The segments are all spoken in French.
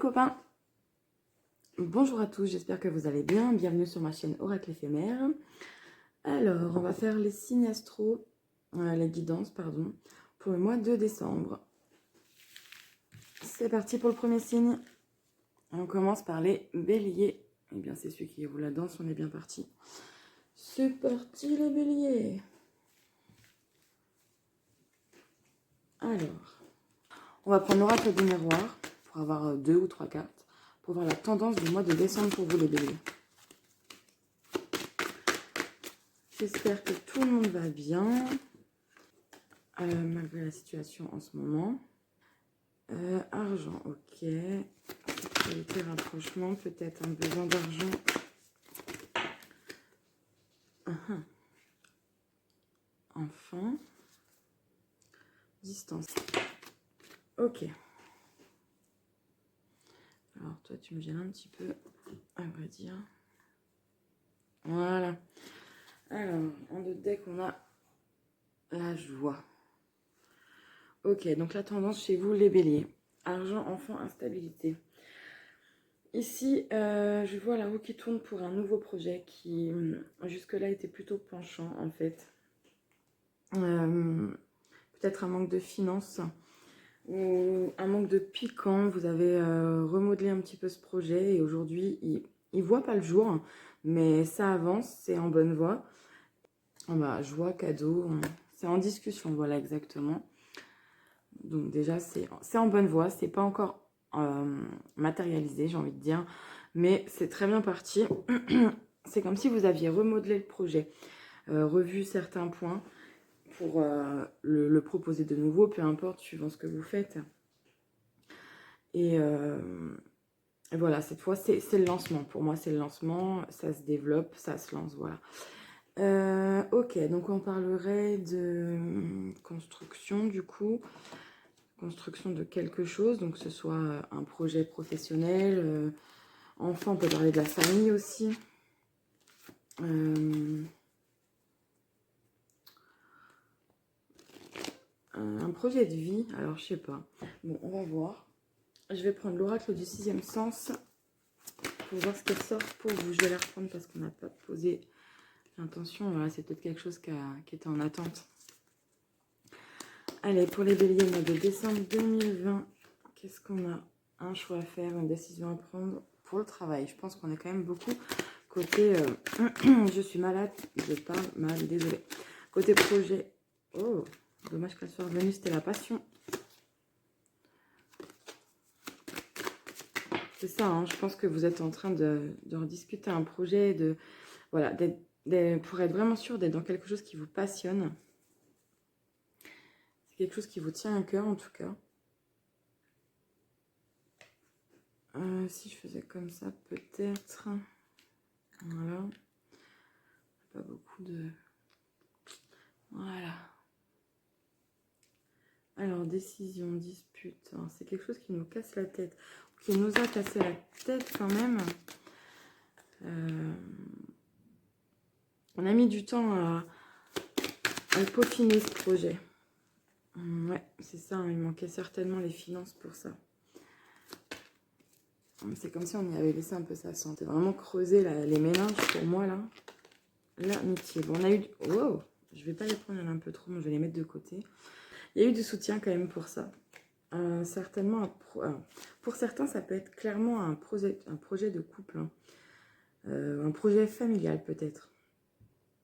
copains, bonjour à tous, j'espère que vous allez bien, bienvenue sur ma chaîne Oracle éphémère. Alors, on va faire les signes astro, les guidances, pardon, pour le mois de décembre. C'est parti pour le premier signe. On commence par les béliers. Eh bien, c'est celui qui vous la danse, on est bien parti. C'est parti les béliers. Alors, on va prendre l'oracle du miroir pour avoir 2 ou 3 cartes, pour voir la tendance du mois de décembre pour vous les béliers. J'espère que tout le monde va bien, malgré la situation en ce moment. Argent, ok. Sécurité, rapprochement, peut-être un besoin d'argent. Enfant. Distance. Ok. Alors, toi, tu me gênes un petit peu, à vrai dire. Voilà. Alors, en deux decks, on a la joie. Ok, donc la tendance chez vous, les béliers. Argent, enfant, instabilité. Ici, je vois la roue qui tourne pour un nouveau projet qui, jusque-là, était plutôt penchant, en fait. Peut-être un manque de finances ou un manque de piquant. Vous avez remodelé un petit peu ce projet et aujourd'hui, il voit pas le jour, mais ça avance, c'est en bonne voie. Bah, joie, cadeau, c'est en discussion, voilà exactement. Donc déjà, c'est en bonne voie, c'est pas encore matérialisé, j'ai envie de dire, mais c'est très bien parti. C'est comme si vous aviez remodelé le projet, revu certains points pour le proposer de nouveau, peu importe, suivant ce que vous faites. Et voilà, cette fois, c'est le lancement. Pour moi, c'est le lancement, ça se développe, ça se lance, voilà. Ok, donc on parlerait de construction, du coup. Construction de quelque chose, donc que ce soit un projet professionnel, enfant, on peut parler de la famille aussi. Un projet de vie, alors je sais pas. Bon, on va voir. Je vais prendre l'oracle du 6e sens pour voir ce qu'elle sort pour vous. Je vais la reprendre parce qu'on n'a pas posé l'intention. Voilà, c'est peut-être quelque chose qui était en attente. Allez, pour les béliers, le mois de décembre 2020, qu'est-ce qu'on a? Un choix à faire, une décision à prendre pour le travail. Je pense qu'on est quand même beaucoup côté... je suis malade, je parle mal, désolée. Côté projet... Oh, dommage qu'elle soit revenue, c'était la passion. C'est ça, hein, je pense que vous êtes en train de rediscuter un projet, voilà, pour être vraiment sûr d'être dans quelque chose qui vous passionne. C'est quelque chose qui vous tient à cœur en tout cas. Si je faisais comme ça, peut-être... Voilà. Pas beaucoup de... Voilà. Alors, décision, dispute. C'est quelque chose qui nous casse la tête. Qui nous a cassé la tête quand même. On a mis du temps à peaufiner ce projet. Ouais, c'est ça. Il manquait certainement les finances pour ça. C'est comme si on y avait laissé un peu sa santé. Vraiment creuser les méninges pour moi, là. L'amitié. Bon, on a eu... Wow, je vais pas les prendre, il y en a un peu trop, mais je vais les mettre de côté. Il y a eu du soutien quand même pour ça. Certainement, pour certains, ça peut être clairement un projet de couple. Hein. Un projet familial peut-être.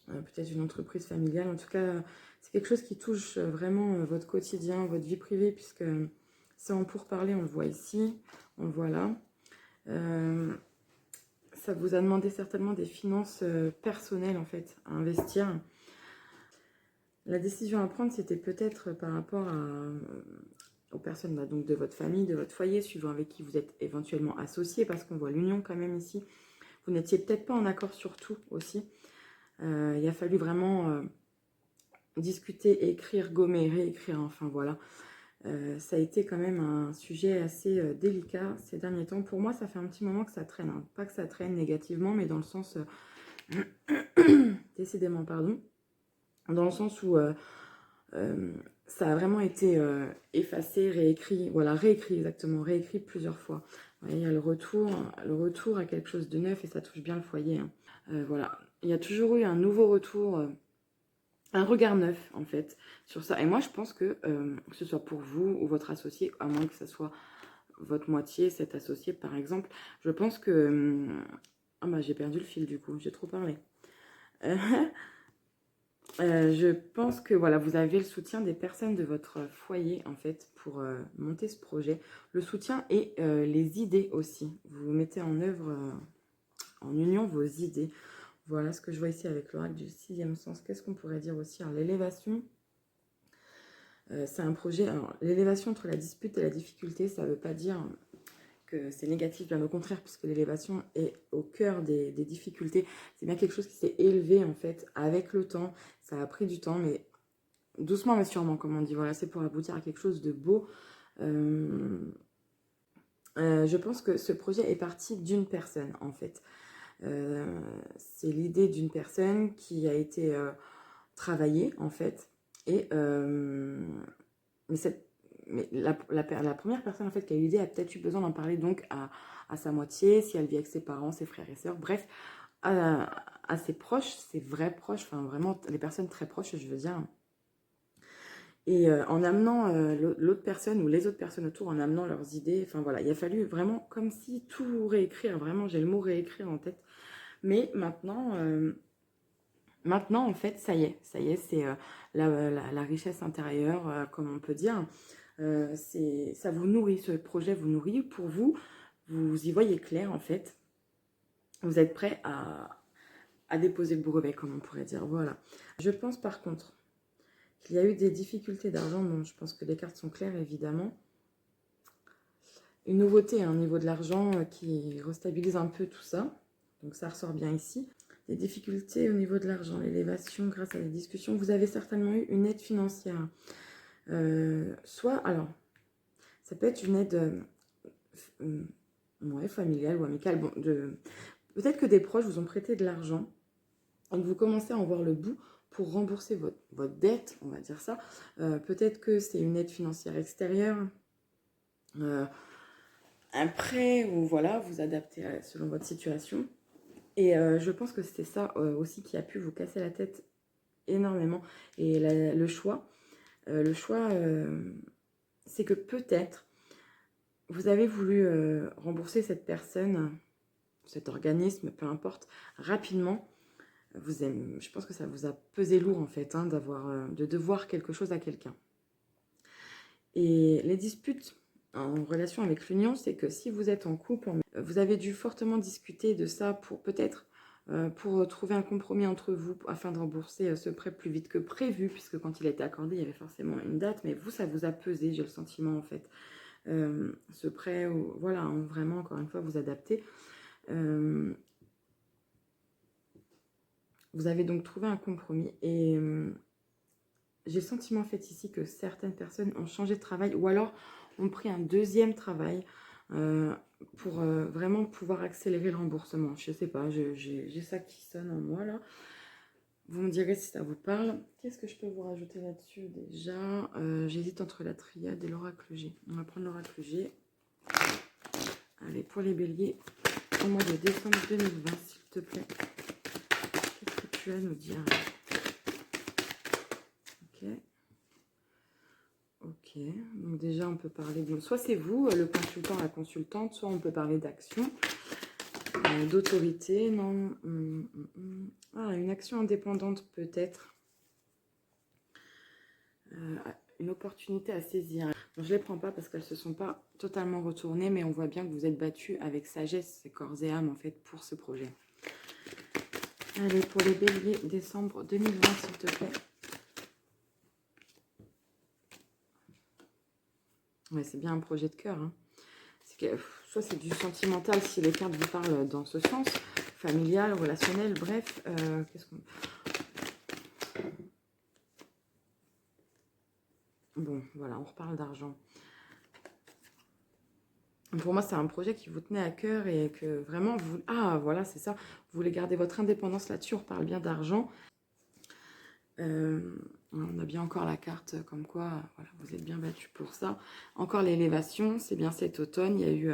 Peut-être une entreprise familiale. En tout cas, c'est quelque chose qui touche vraiment votre quotidien, votre vie privée, puisque c'est en pourparler, on le voit ici, on le voit là. Ça vous a demandé certainement des finances personnelles, en fait, à investir. La décision à prendre, c'était peut-être par rapport aux personnes donc de votre famille, de votre foyer, suivant avec qui vous êtes éventuellement associés, parce qu'on voit l'union quand même ici. Vous n'étiez peut-être pas en accord sur tout aussi. Il a fallu vraiment discuter, écrire, gommer, réécrire, enfin voilà. Ça a été quand même un sujet assez délicat ces derniers temps. Pour moi, ça fait un petit moment que ça traîne. Hein. Pas que ça traîne négativement, mais dans le sens... décidément, pardon. Dans le sens où ça a vraiment été effacé, réécrit, voilà, réécrit exactement, réécrit plusieurs fois. Vous voyez, il y a le retour à quelque chose de neuf et ça touche bien le foyer, hein. Voilà, il y a toujours eu un nouveau retour, un regard neuf en fait sur ça. Et moi je pense que ce soit pour vous ou votre associé, à moins que ce soit votre moitié, cet associé par exemple, je pense que... ah bah j'ai perdu le fil du coup, j'ai trop parlé. Je pense que voilà, vous avez le soutien des personnes de votre foyer en fait pour monter ce projet. Le soutien et les idées aussi. Vous mettez en œuvre, en union vos idées. Voilà ce que je vois ici avec l'oracle du sixième sens. Qu'est-ce qu'on pourrait dire aussi? L'élévation, c'est un projet. L'élévation entre la dispute et la difficulté, ça ne veut pas dire que c'est négatif, bien au contraire, puisque l'élévation est au cœur des difficultés. C'est bien quelque chose qui s'est élevé en fait avec le temps. Ça a pris du temps, mais doucement mais sûrement, comme on dit. Voilà, c'est pour aboutir à quelque chose de beau. Je pense que ce projet est parti d'une personne en fait. C'est l'idée d'une personne qui a été travaillée en fait. Et mais, la première personne en fait qui a eu l'idée a peut-être eu besoin d'en parler donc à sa moitié, si elle vit avec ses parents, ses frères et sœurs, bref, à ses proches, ses vrais proches, enfin vraiment les personnes très proches, je veux dire. Et en amenant l'autre personne ou les autres personnes autour, en amenant leurs idées, enfin voilà, il a fallu vraiment comme si tout réécrire, vraiment j'ai le mot réécrire en tête. Mais maintenant en fait, ça y est, c'est la richesse intérieure, comme on peut dire. Ça vous nourrit, ce projet vous nourrit pour vous, vous y voyez clair en fait. Vous êtes prêt à déposer le brevet, comme on pourrait dire, voilà. Je pense par contre qu'il y a eu des difficultés d'argent. Bon, je pense que les cartes sont claires, évidemment. Une nouveauté au niveau de l'argent qui restabilise un peu tout ça. Donc, ça ressort bien ici. Des difficultés au niveau de l'argent, l'élévation grâce à des discussions. Vous avez certainement eu une aide financière. Soit, alors, ça peut être une aide ouais, familiale ou amicale. Bon, peut-être que des proches vous ont prêté de l'argent et que vous commencez à en voir le bout pour rembourser votre dette, on va dire ça. Peut-être que c'est une aide financière extérieure, un prêt, ou voilà, vous adaptez selon votre situation. Et je pense que c'était ça aussi qui a pu vous casser la tête énormément. Et le choix, c'est que peut-être vous avez voulu rembourser cette personne, cet organisme, peu importe, rapidement. Je pense que ça vous a pesé lourd en fait, hein, de devoir quelque chose à quelqu'un. Et les disputes en relation avec l'union, c'est que si vous êtes en couple, vous avez dû fortement discuter de ça pour peut-être pour trouver un compromis entre vous afin de rembourser ce prêt plus vite que prévu, puisque quand il a été accordé, il y avait forcément une date, mais vous, ça vous a pesé, j'ai le sentiment en fait. Ce prêt, voilà, hein, vraiment, encore une fois, vous adaptez. Vous avez donc trouvé un compromis et j'ai le sentiment en fait ici que certaines personnes ont changé de travail ou alors ont pris un deuxième travail pour vraiment pouvoir accélérer le remboursement. Je sais pas, j'ai ça qui sonne en moi là. Vous me direz si ça vous parle. Qu'est-ce que je peux vous rajouter là-dessus déjà? J'hésite entre la triade et l'oracle G. On va prendre l'oracle G. Allez, pour les béliers, au mois de décembre 2020, s'il te plaît. Qu'est-ce que tu as à nous dire? Ok. Ok, donc déjà on peut parler de... Soit c'est vous, le consultant, la consultante, soit on peut parler d'action, d'autorité, non. Ah, une action indépendante peut-être. Une opportunité à saisir. Bon, je ne les prends pas parce qu'elles ne se sont pas totalement retournées, mais on voit bien que vous êtes battu avec sagesse, corps et âme en fait, pour ce projet. Allez, pour les béliers, décembre 2020, s'il te plaît. Ouais, c'est bien un projet de cœur. Hein. Soit c'est du sentimental si les cartes vous parlent dans ce sens, familial, relationnel, bref. Qu'est-ce qu'on... Bon, voilà, on reparle d'argent. Pour moi, c'est un projet qui vous tenait à cœur et que vraiment, ah, voilà, c'est ça. Vous voulez garder votre indépendance là-dessus, on reparle bien d'argent. On a bien encore la carte comme quoi, voilà, vous êtes bien battu pour ça. Encore l'élévation, c'est bien cet automne. Il y a eu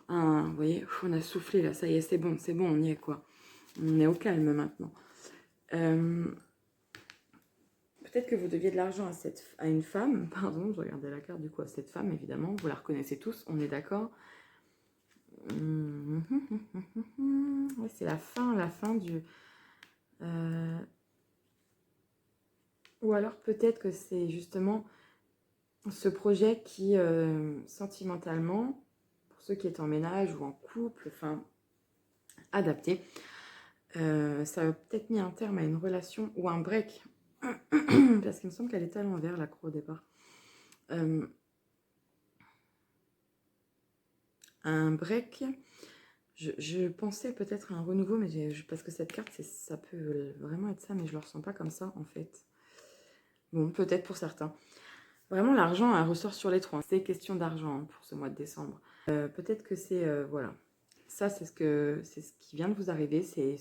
vous voyez, on a soufflé là, ça y est, c'est bon, on y est quoi. On est au calme maintenant. Peut-être que vous deviez de l'argent à une femme, pardon, je regardais la carte du coup, à cette femme évidemment, vous la reconnaissez tous, on est d'accord. Ouais, c'est la fin du... Ou alors peut-être que c'est justement ce projet qui, sentimentalement, pour ceux qui est en ménage ou en couple, enfin, adapté, ça a peut-être mis un terme à une relation ou un break. Parce qu'il me semble qu'elle était à l'envers, la croix au départ. Un break, je pensais peut-être à un renouveau, mais parce que cette carte, ça peut vraiment être ça, mais je ne le ressens pas comme ça, en fait. Bon, peut-être pour certains. Vraiment, l'argent, elle ressort sur les trois. C'est question d'argent hein, pour ce mois de décembre. Peut-être que c'est... voilà. Ça, c'est ce qui vient de vous arriver, c'est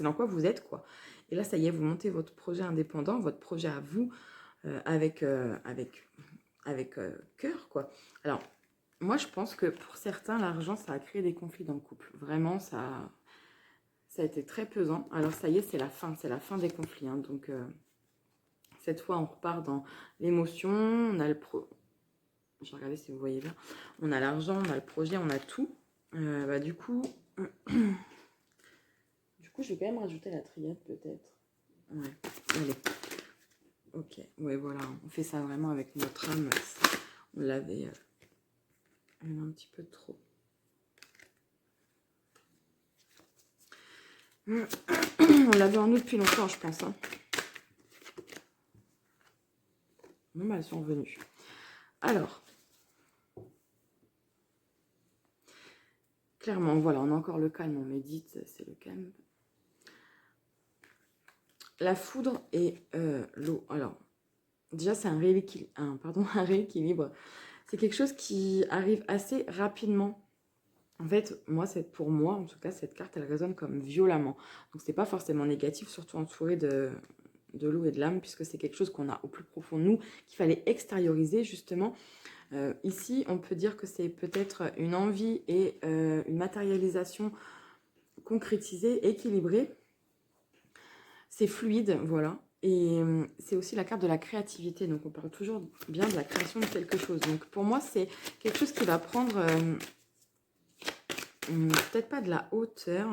dans quoi vous êtes, quoi. Et là, ça y est, vous montez votre projet indépendant, votre projet à vous, avec cœur, quoi. Alors, moi, je pense que pour certains, l'argent, ça a créé des conflits dans le couple. Vraiment, ça a été très pesant. Alors, ça y est, c'est la fin des conflits. Hein. Donc, cette fois, on repart dans l'émotion. On a je vais regarder si vous voyez bien. On a l'argent, on a le projet, on a tout. Du coup, je vais quand même rajouter la triade, peut-être. Ouais, allez. Ok, ouais, voilà. On fait ça vraiment avec notre âme. On l'avait... un petit peu trop. On l'avait en nous depuis longtemps, je pense. Hein. Non, mais elles sont revenues. Alors, clairement, voilà, on a encore le calme, on médite, c'est le calme. La foudre et l'eau. Alors, déjà, c'est un rééquilibre. C'est quelque chose qui arrive assez rapidement. En fait, pour moi, en tout cas, cette carte, elle résonne comme violemment. Donc, c'est pas forcément négatif, surtout entouré de l'eau et de l'âme, puisque c'est quelque chose qu'on a au plus profond de nous, qu'il fallait extérioriser, justement. Ici, on peut dire que c'est peut-être une envie et une matérialisation concrétisée, équilibrée. C'est fluide, voilà. Et c'est aussi la carte de la créativité. Donc, on parle toujours bien de la création de quelque chose. Donc, pour moi, c'est quelque chose qui va prendre... peut-être pas de la hauteur,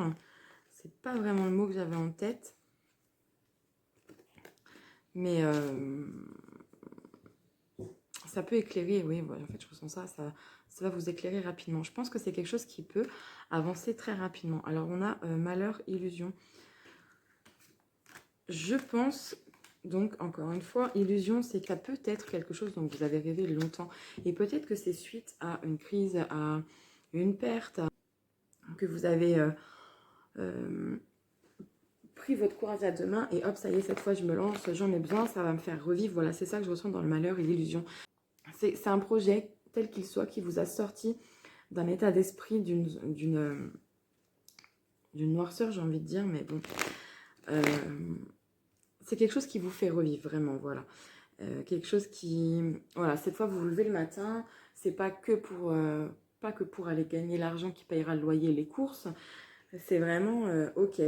c'est pas vraiment le mot que j'avais en tête, mais ça peut éclairer, oui, voilà, en fait je ressens ça va vous éclairer rapidement. Je pense que c'est quelque chose qui peut avancer très rapidement. Alors on a malheur, illusion. Je pense, donc encore une fois, illusion, c'est que ça peut être quelque chose dont vous avez rêvé longtemps, et peut-être que c'est suite à une crise, à une perte, que vous avez... pris votre courage à deux mains et hop, ça y est, cette fois je me lance, j'en ai besoin, ça va me faire revivre. Voilà, c'est ça que je ressens dans le malheur et l'illusion. C'est un projet, tel qu'il soit, qui vous a sorti d'un état d'esprit, d'une noirceur, j'ai envie de dire, mais bon. C'est quelque chose qui vous fait revivre, vraiment, voilà. Quelque chose qui... Voilà, cette fois, vous vous levez le matin, c'est pas que pour aller gagner l'argent qui payera le loyer et les courses. C'est vraiment, ok,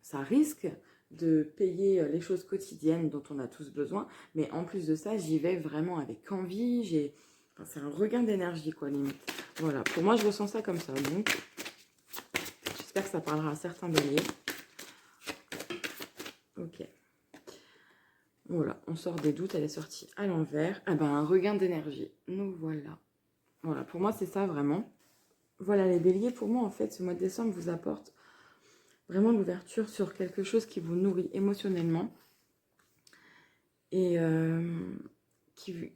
ça risque de payer les choses quotidiennes dont on a tous besoin, mais en plus de ça, j'y vais vraiment avec envie, c'est un regain d'énergie, quoi, limite. Voilà, pour moi, je ressens ça comme ça, donc j'espère que ça parlera à certains béliers. Ok. Voilà, on sort des doutes, elle est sortie à l'envers. Ah ben, un regain d'énergie, nous voilà. Voilà, pour moi, c'est ça, vraiment. Voilà, les béliers, pour moi, en fait, ce mois de décembre vous apporte vraiment l'ouverture sur quelque chose qui vous nourrit émotionnellement et qui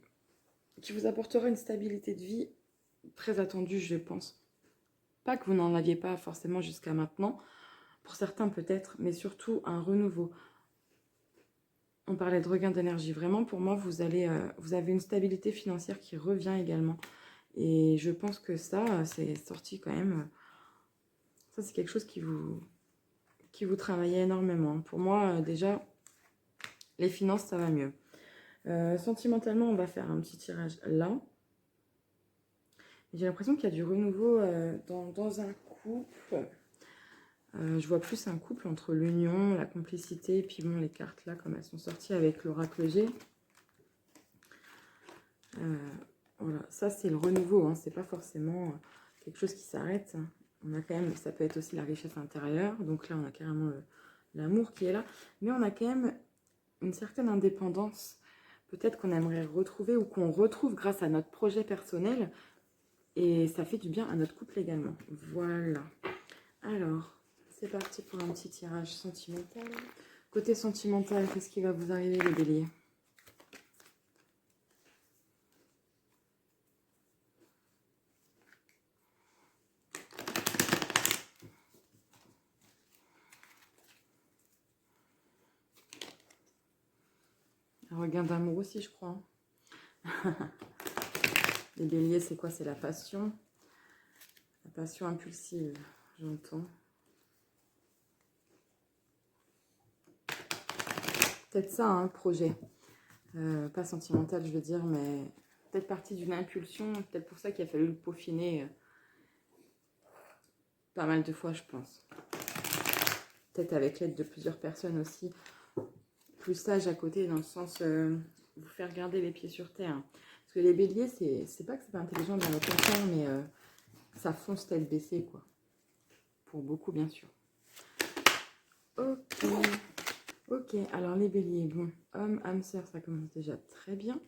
vous apportera une stabilité de vie très attendue, je pense. Pas que vous n'en aviez pas forcément jusqu'à maintenant, pour certains peut-être, mais surtout un renouveau. On parlait de regain d'énergie. Vraiment, pour moi, vous avez une stabilité financière qui revient également. Et je pense que ça, c'est sorti quand même... Ça, c'est quelque chose qui qui vous travaillez énormément. Pour moi, déjà, les finances, ça va mieux. Sentimentalement, on va faire un petit tirage là. J'ai l'impression qu'il y a du renouveau dans un couple. Je vois plus un couple entre l'union, la complicité, et puis bon, les cartes là, comme elles sont sorties avec l'oracle G. Voilà, ça c'est le renouveau, hein. C'est pas forcément quelque chose qui s'arrête. On a quand même, ça peut être aussi la richesse intérieure. Donc là, on a carrément l'amour qui est là. Mais on a quand même une certaine indépendance. Peut-être qu'on aimerait retrouver ou qu'on retrouve grâce à notre projet personnel. Et ça fait du bien à notre couple également. Voilà. Alors, c'est parti pour un petit tirage sentimental. Côté sentimental, qu'est-ce qui va vous arriver les béliers? Un regain d'amour aussi, je crois. Les béliers, c'est quoi? C'est la passion. La passion impulsive, j'entends. Peut-être ça, hein, projet. Pas sentimental, je veux dire, mais peut-être partie d'une impulsion. Peut-être pour ça qu'il a fallu le peaufiner pas mal de fois, je pense. Peut-être avec l'aide de plusieurs personnes aussi. Plus sage à côté, dans le sens vous faire garder les pieds sur terre. Parce que les béliers, c'est pas que c'est pas intelligent dans votre contraire, mais ça fonce tête baissée, quoi. Pour beaucoup, bien sûr. Ok. Ok, alors les béliers, bon, homme, âme, sœur, ça commence déjà très bien.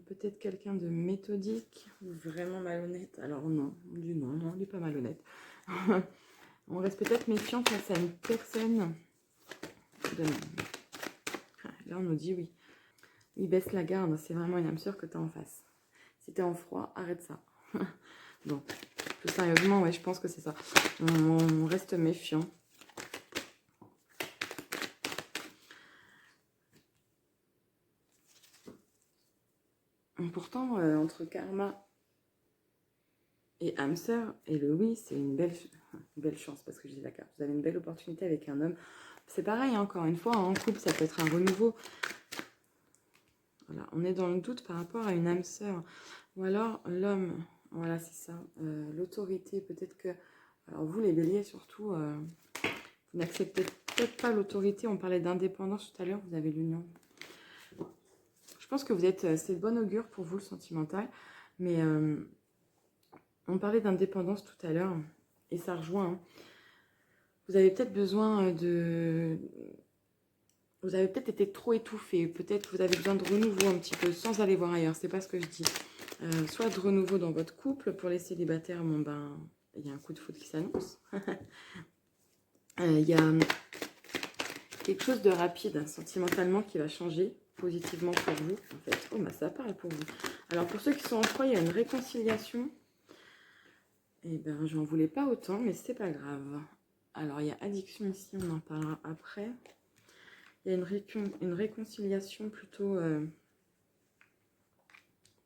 Peut-être quelqu'un de méthodique ou vraiment malhonnête. Alors non, non, il n'est pas malhonnête. On reste peut-être méfiant face à une personne. Là, on nous dit oui. Il baisse la garde, c'est vraiment une âme sœur que tu as en face. Si tu es en froid, arrête ça. Bon, plus sérieusement, ouais, je pense que c'est ça. On reste méfiant. Pourtant, entre karma et âme sœur, et le oui, c'est une belle chance, parce que je dis la carte. Vous avez une belle opportunité avec un homme. C'est pareil, hein, encore une fois, en couple, ça peut être un renouveau. Voilà, on est dans le doute par rapport à une âme sœur. Ou alors, l'homme, voilà, c'est ça. L'autorité, peut-être que... Alors vous, les béliers, surtout, vous n'acceptez peut-être pas l'autorité. On parlait d'indépendance tout à l'heure, vous avez l'union. Je pense que vous êtes... C'est de bon augure pour vous, le sentimental. Mais on parlait d'indépendance tout à l'heure, et ça rejoint. Hein. Vous avez peut-être besoin de... Vous avez peut-être été trop étouffé. Peut-être que vous avez besoin de renouveau un petit peu, sans aller voir ailleurs. C'est pas ce que je dis. Soit de renouveau dans votre couple. Pour les célibataires, bon ben, il y a un coup de foudre qui s'annonce. Il y a quelque chose de rapide, sentimentalement, qui va changer positivement pour vous. En fait, oh, bah, ça parle pour vous. Alors, pour ceux qui sont en froid, il y a une réconciliation. Eh ben, je n'en voulais pas autant, mais c'est pas grave. Alors, il y a addiction ici, on en parlera après. Il y a une réconciliation plutôt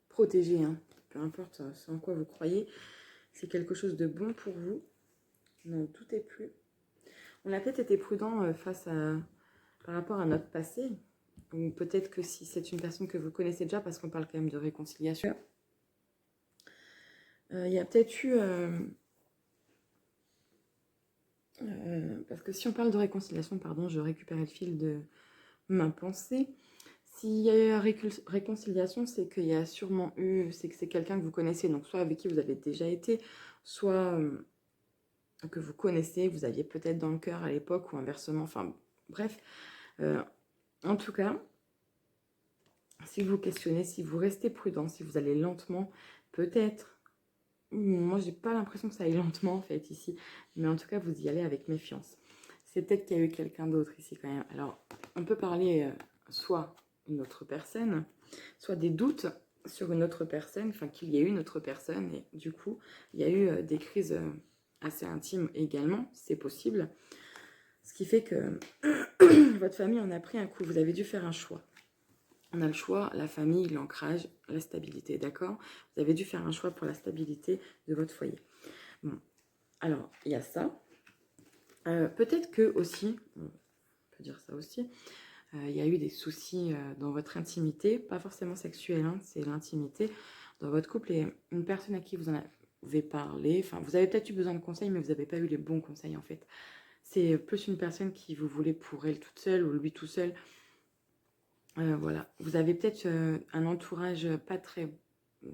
protégée, hein. Peu importe ce en quoi vous croyez. C'est quelque chose de bon pour vous. Non, tout est plus. On a peut-être été prudent par rapport à notre passé. Ou peut-être que si c'est une personne que vous connaissez déjà, parce qu'on parle quand même de réconciliation. Il y a peut-être eu... parce que si on parle de réconciliation, pardon, je récupère le fil de ma pensée. S'il y a eu réconciliation, c'est qu'il y a sûrement eu... C'est que c'est quelqu'un que vous connaissez, donc soit avec qui vous avez déjà été, soit que vous connaissez, vous aviez peut-être dans le cœur à l'époque, ou inversement, enfin bref. En tout cas, si vous questionnez, si vous restez prudent, si vous allez lentement, peut-être... Moi, j'ai pas l'impression que ça aille lentement, en fait, ici. Mais en tout cas, vous y allez avec méfiance. C'est peut-être qu'il y a eu quelqu'un d'autre ici, quand même. Alors, on peut parler soit une autre personne, soit des doutes sur une autre personne, enfin, qu'il y ait eu une autre personne. Et du coup, il y a eu des crises assez intimes également. C'est possible. Ce qui fait que votre famille en a pris un coup. Vous avez dû faire un choix. On a le choix, la famille, l'ancrage, la stabilité, d'accord? Vous avez dû faire un choix pour la stabilité de votre foyer. Bon, alors, il y a ça. Peut-être que aussi, on peut dire ça aussi, il y a eu des soucis dans votre intimité, pas forcément sexuelle, hein, c'est l'intimité dans votre couple et une personne à qui vous en avez parlé, enfin vous avez peut-être eu besoin de conseils mais vous n'avez pas eu les bons conseils en fait. C'est plus une personne qui vous voulait pour elle toute seule ou lui tout seul. Voilà, vous avez peut-être un entourage pas très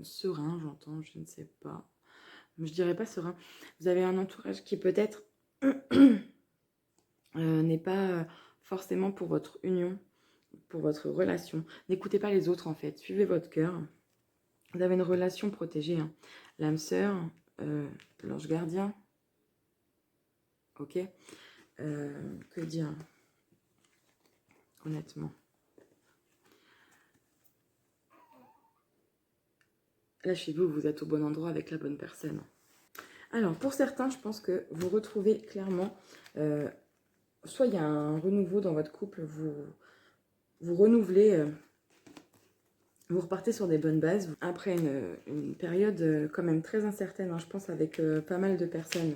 serein, j'entends, je ne sais pas. Je dirais pas serein. Vous avez un entourage qui peut-être n'est pas forcément pour votre union, pour votre relation. N'écoutez pas les autres en fait, suivez votre cœur. Vous avez une relation protégée, hein. L'âme sœur, l'ange gardien, ok. Que dire, honnêtement. Là, chez vous, vous êtes au bon endroit avec la bonne personne. Alors, pour certains, je pense que vous retrouvez clairement, soit il y a un renouveau dans votre couple, vous renouvelez, vous repartez sur des bonnes bases. Après une période quand même très incertaine, hein, je pense, avec pas mal de personnes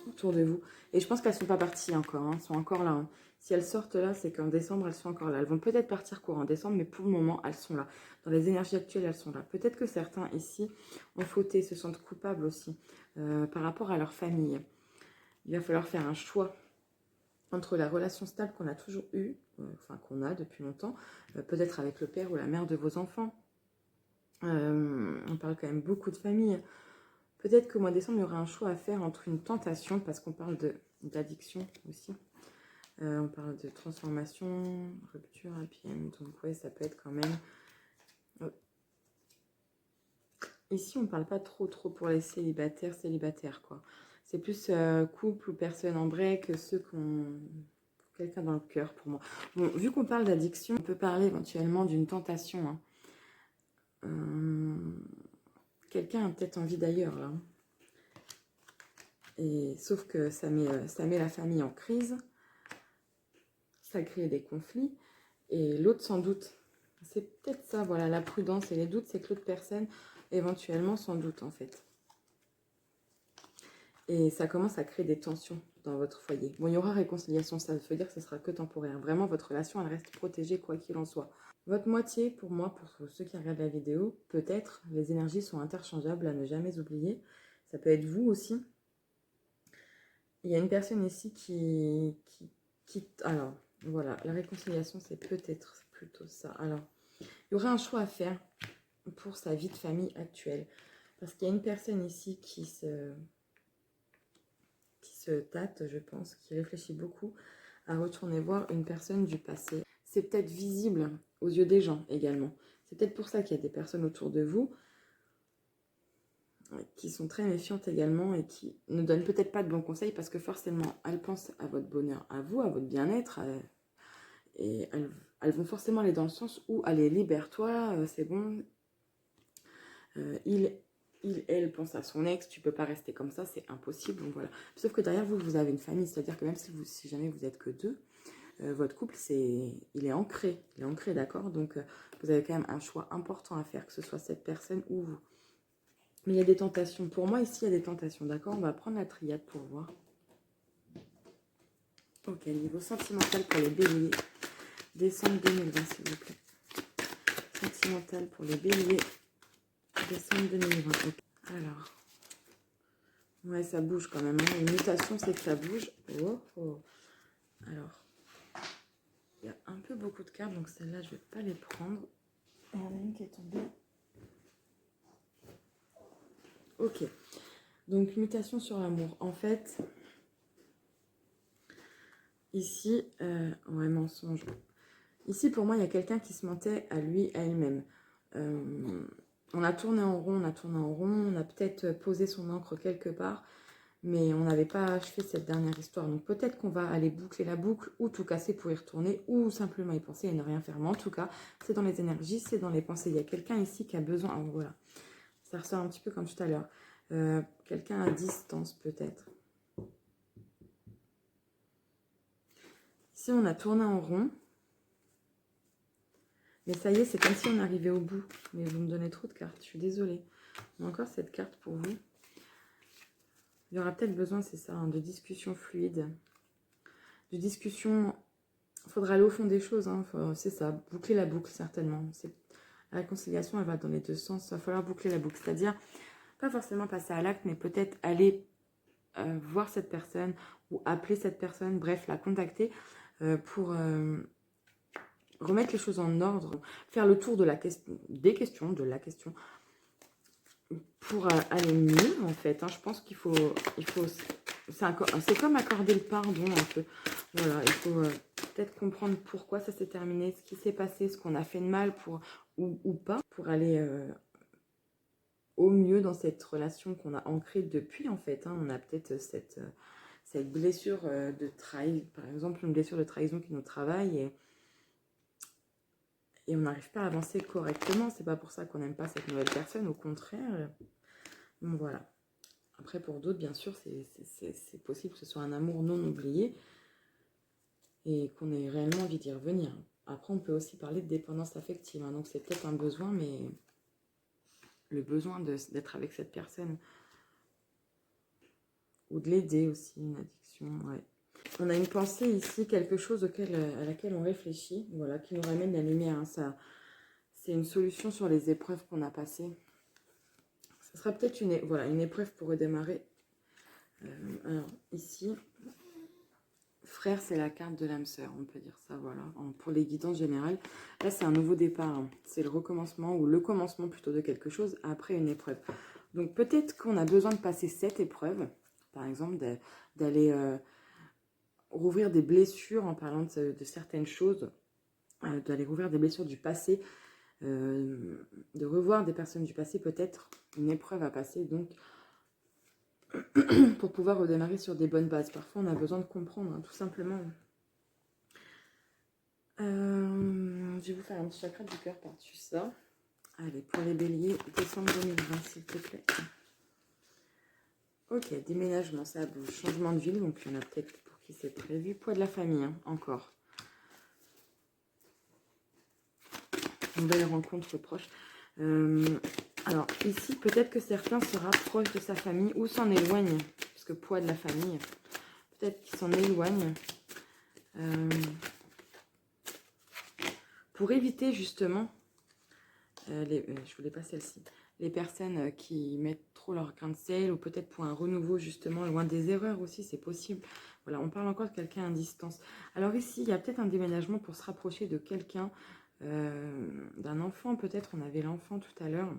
autour de vous. Et je pense qu'elles ne sont pas parties encore, hein, elles sont encore là. Hein. Si elles sortent là, c'est qu'en décembre, elles sont encore là. Elles vont peut-être partir courant décembre, mais pour le moment, elles sont là. Dans les énergies actuelles, elles sont là. Peut-être que certains ici ont fauté, se sentent coupables aussi par rapport à leur famille. Il va falloir faire un choix entre la relation stable qu'on a toujours eue, enfin qu'on a depuis longtemps, peut-être avec le père ou la mère de vos enfants. On parle quand même beaucoup de famille. Peut-être qu'au mois de décembre, il y aura un choix à faire entre une tentation, parce qu'on parle d'addiction aussi. On parle de transformation, rupture, happy end. Donc ouais, ça peut être quand même... Ici, on ne parle pas trop pour les célibataires, quoi. C'est plus couple ou personne en break, ceux qui ont quelqu'un dans le cœur pour moi. Bon, vu qu'on parle d'addiction, on peut parler éventuellement d'une tentation. Hein. Quelqu'un a peut-être envie d'ailleurs, là. Et, sauf que ça met la famille en crise. Ça crée des conflits. Et l'autre, sans doute, c'est peut-être ça, voilà, la prudence et les doutes, c'est que l'autre personne, éventuellement, sans doute, en fait. Et ça commence à créer des tensions dans votre foyer. Bon, il y aura réconciliation, ça veut dire que ce sera que temporaire. Vraiment, votre relation, elle reste protégée, quoi qu'il en soit. Votre moitié, pour moi, pour ceux qui regardent la vidéo, peut-être, les énergies sont interchangeables, à ne jamais oublier. Ça peut être vous aussi. Il y a une personne ici qui alors, voilà, la réconciliation, c'est peut-être plutôt ça. Alors, il y aurait un choix à faire pour sa vie de famille actuelle. Parce qu'il y a une personne ici qui se tâte, je pense, qui réfléchit beaucoup à retourner voir une personne du passé. C'est peut-être visible aux yeux des gens également. C'est peut-être pour ça qu'il y a des personnes autour de vous qui sont très méfiantes également et qui ne donnent peut-être pas de bons conseils parce que forcément, elles pensent à votre bonheur, à vous, à votre bien-être. Et elles vont forcément aller dans le sens où, allez, libère-toi, c'est bon. Elle pense à son ex, tu peux pas rester comme ça, c'est impossible. Donc voilà. Sauf que derrière vous, vous avez une famille, c'est-à-dire que même si jamais vous êtes que deux, votre couple, il est ancré, d'accord. Donc vous avez quand même un choix important à faire, que ce soit cette personne ou vous. Mais il y a des tentations. Pour moi, ici, il y a des tentations, d'accord. On va prendre la triade pour voir. Ok, niveau sentimental pour les béliers. Décembre 2020, s'il vous plaît. Sentimental pour les béliers. Décembre 2020. Okay. Alors. Ouais, ça bouge quand même. Hein. Une mutation, c'est que ça bouge. Oh, oh. Alors. Il y a un peu beaucoup de cartes, donc celle-là, je ne vais pas les prendre. Il y en a une qui est tombée. Ok. Donc, mutation sur l'amour. En fait, ici, ouais, mensonge. Ici, pour moi, il y a quelqu'un qui se mentait à lui, à elle-même. On a tourné en rond, on a peut-être posé son encre quelque part, mais on n'avait pas achevé cette dernière histoire. Donc peut-être qu'on va aller boucler la boucle, ou tout casser pour y retourner, ou simplement y penser et ne rien faire. Mais en tout cas, c'est dans les énergies, c'est dans les pensées. Il y a quelqu'un ici qui a besoin... Alors voilà, ça ressort un petit peu comme tout à l'heure. Quelqu'un à distance peut-être. Ici, on a tourné en rond. Mais ça y est, c'est comme si on arrivait au bout. Mais vous me donnez trop de cartes, je suis désolée. Mais encore cette carte pour vous. Il y aura peut-être besoin, c'est ça, hein, de discussions fluides, de discussions. Il faudra aller au fond des choses, hein, c'est ça, boucler la boucle certainement. La réconciliation, elle va dans les deux sens. Il va falloir boucler la boucle, c'est-à-dire pas forcément passer à l'acte, mais peut-être aller voir cette personne ou appeler cette personne, bref, la contacter pour remettre les choses en ordre, faire le tour de la question, de la question, pour aller mieux en fait. Hein. Je pense qu'il faut, c'est comme accorder le pardon un peu. Voilà, il faut peut-être comprendre pourquoi ça s'est terminé, ce qui s'est passé, ce qu'on a fait de mal ou pas, pour aller au mieux dans cette relation qu'on a ancrée depuis en fait. Hein. On a peut-être cette blessure de trahison, par exemple une blessure de trahison qui nous travaille et on n'arrive pas à avancer correctement. C'est pas pour ça qu'on n'aime pas cette nouvelle personne, au contraire. Donc voilà. Après, pour d'autres, bien sûr, c'est possible que ce soit un amour non oublié et qu'on ait réellement envie d'y revenir. Après, on peut aussi parler de dépendance affective. Hein, donc, c'est peut-être un besoin, mais le besoin d'être avec cette personne ou de l'aider aussi, une addiction. Ouais. On a une pensée ici, quelque chose à laquelle on réfléchit, voilà, qui nous ramène la lumière. Hein, c'est une solution sur les épreuves qu'on a passées. Ce sera peut-être une épreuve pour redémarrer. Alors, ici, frère, c'est la carte de l'âme sœur, on peut dire ça, voilà. Pour les guidances générales, là, c'est un nouveau départ. Hein. C'est le recommencement, ou le commencement plutôt de quelque chose après une épreuve. Donc, peut-être qu'on a besoin de passer cette épreuve, par exemple, d'aller rouvrir des blessures en parlant de certaines choses, d'aller rouvrir des blessures du passé, de revoir des personnes du passé, peut-être une épreuve à passer, donc pour pouvoir redémarrer sur des bonnes bases. Parfois, on a besoin de comprendre, hein, tout simplement. Je vais vous faire un petit chakra du cœur par-dessus ça. Allez, pour les béliers, décembre 2020, s'il te plaît. Ok, déménagement, ça bouge. Changement de ville, donc il y en a peut-être pour qui c'est prévu. Poids de la famille, hein, encore. Nouvelle rencontre proche. Alors, ici, peut-être que certains se rapprochent de sa famille ou s'en éloignent. Parce que poids de la famille, peut-être qu'ils s'en éloignent. Pour éviter, justement, je voulais pas celle-ci, les personnes qui mettent trop leur grain de sel, ou peut-être pour un renouveau, justement, loin des erreurs aussi, c'est possible. Voilà, on parle encore de quelqu'un à distance. Alors ici, il y a peut-être un déménagement pour se rapprocher de quelqu'un, d'un enfant, peut-être, on avait l'enfant tout à l'heure,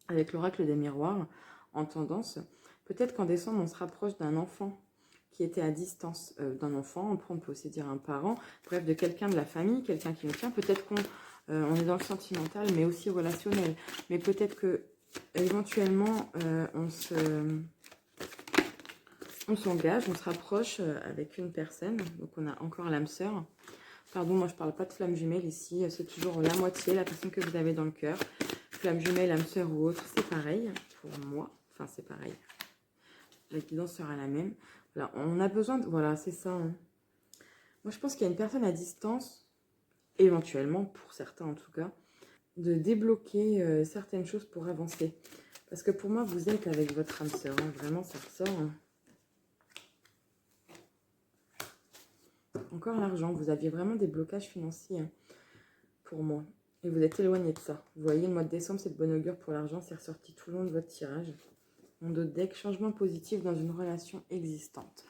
avec l'oracle des miroirs, en tendance. Peut-être qu'en décembre, on se rapproche d'un enfant qui était à distance, d'un enfant, on peut aussi dire un parent, bref, de quelqu'un de la famille, quelqu'un qui nous tient. Peut-être qu'on on est dans le sentimental, mais aussi relationnel. Mais peut-être que éventuellement, on s'engage, on se rapproche avec une personne. Donc, on a encore l'âme sœur. Pardon, moi, je parle pas de flamme jumelle ici. C'est toujours la moitié, la personne que vous avez dans le cœur. Flamme jumelle, âme sœur ou autre, c'est pareil pour moi. Enfin, c'est pareil. La guidance sera la même. Voilà, on a besoin de... Voilà, c'est ça. Hein. Moi, je pense qu'il y a une personne à distance, éventuellement, pour certains en tout cas, de débloquer certaines choses pour avancer. Parce que pour moi, vous êtes avec votre âme sœur. Hein. Vraiment, ça ressort. Hein. Encore l'argent. Vous aviez vraiment des blocages financiers hein, pour moi. Et vous êtes éloigné de ça. Vous voyez, le mois de décembre, c'est de bon augure pour l'argent. C'est ressorti tout le long de votre tirage. Mon dos de deck, changement positif dans une relation existante.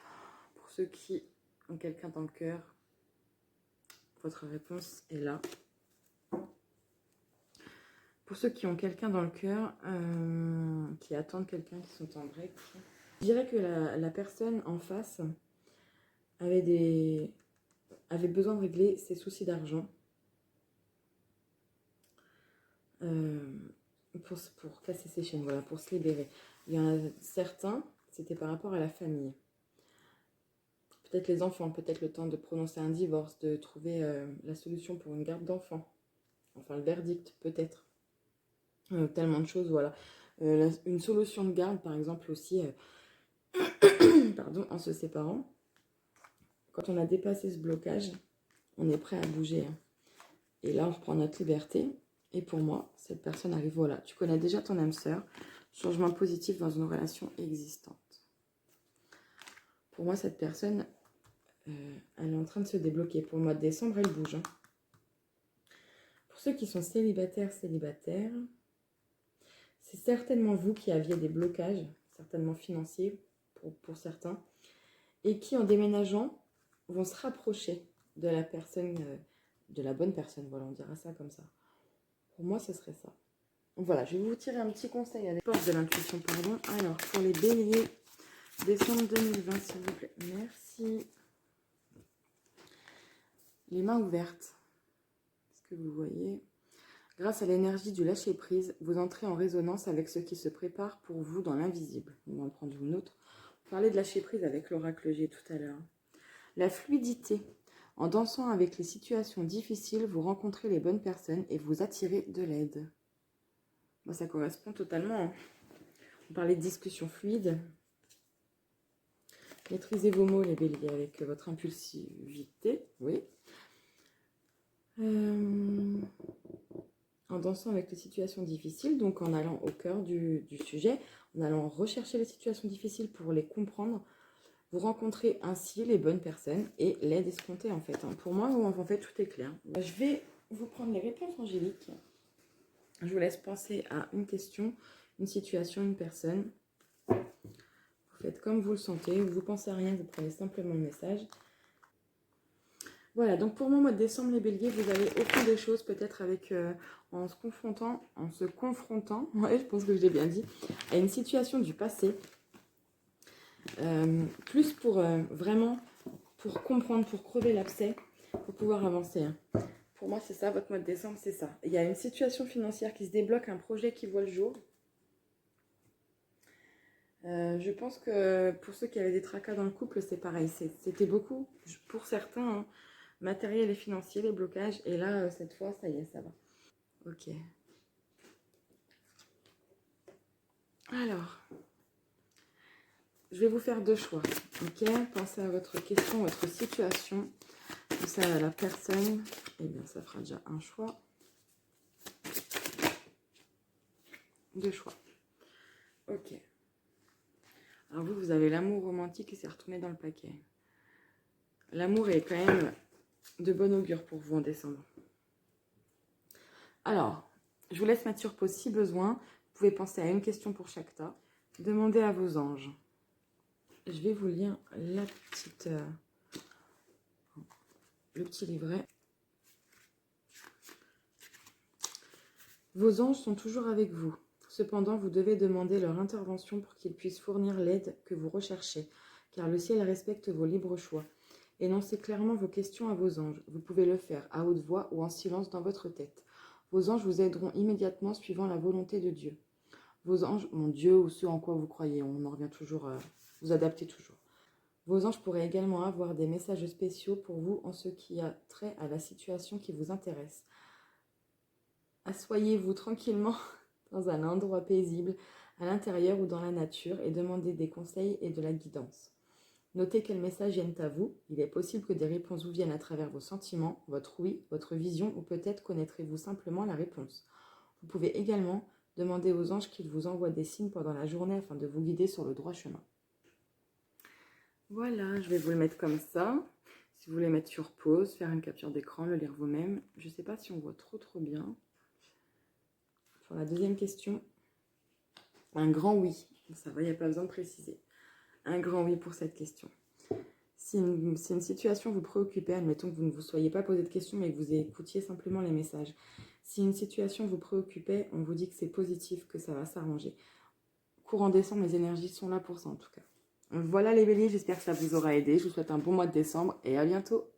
Pour ceux qui ont quelqu'un dans le cœur, votre réponse est là. Pour ceux qui ont quelqu'un dans le cœur, qui attendent quelqu'un, qui sont en break, je dirais que la personne en face avait besoin de régler ses soucis d'argent pour casser ses chaînes, voilà, pour se libérer. Il y en a certains, c'était par rapport à la famille. Peut-être les enfants, peut-être le temps de prononcer un divorce, de trouver la solution pour une garde d'enfants. Enfin, le verdict, peut-être. Tellement de choses, voilà. Une solution de garde, par exemple, aussi, pardon, en se séparant. Quand on a dépassé ce blocage, on est prêt à bouger. Hein. Et là, on reprend notre liberté. Et pour moi, cette personne arrive, voilà. Tu connais déjà ton âme sœur. Changement positif dans une relation existante. Pour moi, cette personne, elle est en train de se débloquer. Pour le mois de décembre, elle bouge. Hein. Pour ceux qui sont célibataires, c'est certainement vous qui aviez des blocages, certainement financiers pour certains, et qui, en déménageant, vont se rapprocher de la personne, de la bonne personne. Voilà, on dira ça comme ça. Pour moi, ce serait ça. Voilà, je vais vous tirer un petit conseil avec force de l'intuition, pardon. Alors, pour les béliers, décembre 2020, s'il vous plaît. Merci. Les mains ouvertes. Est-ce que vous voyez? Grâce à l'énergie du lâcher-prise, vous entrez en résonance avec ce qui se prépare pour vous dans l'invisible. On va en prendre une autre. On parlait de lâcher-prise avec l'oracle G tout à l'heure. La fluidité. En dansant avec les situations difficiles, vous rencontrez les bonnes personnes et vous attirez de l'aide. Bon, ça correspond totalement. Hein. On parlait de discussion fluide. Maîtrisez vos mots, les béliers, avec votre impulsivité. Oui. En dansant avec les situations difficiles, donc en allant au cœur du sujet, en allant rechercher les situations difficiles pour les comprendre, vous rencontrez ainsi les bonnes personnes et l'aide escomptée en fait. Pour moi, en fait, tout est clair. Je vais vous prendre les réponses angéliques. Je vous laisse penser à une question, une situation, une personne. Vous faites comme vous le sentez, vous pensez à rien, vous prenez simplement le message. Voilà, donc pour mon mois de décembre, les béliers, vous allez au fond des choses, peut-être avec, en se confrontant, ouais, je pense que je l'ai bien dit, à une situation du passé. Plus pour vraiment, pour comprendre, pour crever l'abcès, pour pouvoir avancer. Hein. Pour moi, c'est ça, votre mois de décembre, c'est ça. Il y a une situation financière qui se débloque, un projet qui voit le jour. Je pense que pour ceux qui avaient des tracas dans le couple, c'est pareil. C'était beaucoup, pour certains, hein, matériel et financier, les blocages. Et là, cette fois, ça y est, ça va. Ok. Alors, je vais vous faire deux choix. Ok, pensez à votre question, votre situation. Pensez à la personne. Eh bien, ça fera déjà un choix. Deux choix. Ok. Alors vous avez l'amour romantique qui s'est retourné dans le paquet. L'amour est quand même de bon augure pour vous en décembre. Alors, je vous laisse mettre sur pause si besoin. Vous pouvez penser à une question pour chaque tas. Demandez à vos anges. Je vais vous lire la petite, le petit livret. Vos anges sont toujours avec vous. Cependant, vous devez demander leur intervention pour qu'ils puissent fournir l'aide que vous recherchez, car le ciel respecte vos libres choix. Énoncez clairement vos questions à vos anges. Vous pouvez le faire à haute voix ou en silence dans votre tête. Vos anges vous aideront immédiatement suivant la volonté de Dieu. Vos anges, mon Dieu, ou ce en quoi vous croyez, on en revient toujours, vous adaptez toujours. Vos anges pourraient également avoir des messages spéciaux pour vous en ce qui a trait à la situation qui vous intéresse. Assoyez-vous tranquillement dans un endroit paisible, à l'intérieur ou dans la nature, et demandez des conseils et de la guidance. Notez quels messages viennent à vous. Il est possible que des réponses vous viennent à travers vos sentiments, votre oui, votre vision, ou peut-être connaîtrez-vous simplement la réponse. Vous pouvez également demander aux anges qu'ils vous envoient des signes pendant la journée afin de vous guider sur le droit chemin. Voilà, je vais vous le mettre comme ça. Si vous voulez mettre sur pause, faire une capture d'écran, le lire vous-même. Je ne sais pas si on voit trop bien. Pour la deuxième question, un grand oui. Ça va, il n'y a pas besoin de préciser. Un grand oui pour cette question. Si une situation vous préoccupait, admettons que vous ne vous soyez pas posé de questions, mais que vous écoutiez simplement les messages. Si une situation vous préoccupait, on vous dit que c'est positif, que ça va s'arranger. Courant décembre, les énergies sont là pour ça en tout cas. Voilà les béliers, j'espère que ça vous aura aidé. Je vous souhaite un bon mois de décembre et à bientôt.